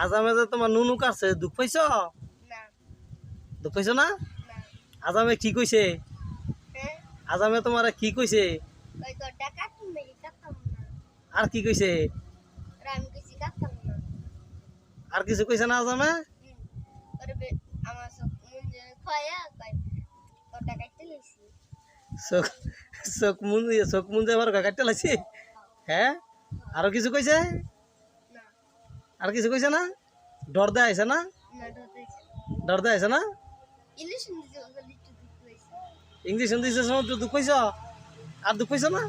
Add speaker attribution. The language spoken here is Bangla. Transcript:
Speaker 1: আজামে যে তোমার নুনু কাছে দুঃখ পাইছ?
Speaker 2: না
Speaker 1: দুঃখ পাইছ না?
Speaker 2: না
Speaker 1: আজামে কি কইছে?
Speaker 2: হ্যাঁ
Speaker 1: আজামে তোমার কি কইছে?
Speaker 2: ওই গড্ডা কাটুন মেরে কাটতাম না
Speaker 1: আর কি কইছে?
Speaker 2: আমি কিছু কাটতাম না
Speaker 1: আর কিছু কইছে না আজামে?
Speaker 2: ওরে আমার সব মন যে খয়া কই গড্ডা কাটতে লইছি
Speaker 1: চোখ চোখ মুন যাবার কাটতে লাইছি। হ্যাঁ আরো কিছু কইছে?
Speaker 2: না
Speaker 1: আর কিছু কইছে না? ডর দেয় আইছে না?
Speaker 2: না ধরতেছে
Speaker 1: ডর দেয় আইছে না?
Speaker 2: ইলিশ দিতে ওগুলো একটু দুঃখ হয়েছে
Speaker 1: ইংলিশ হিন্দি দুঃখ পাইছ? আর দুঃখ পাইছ না?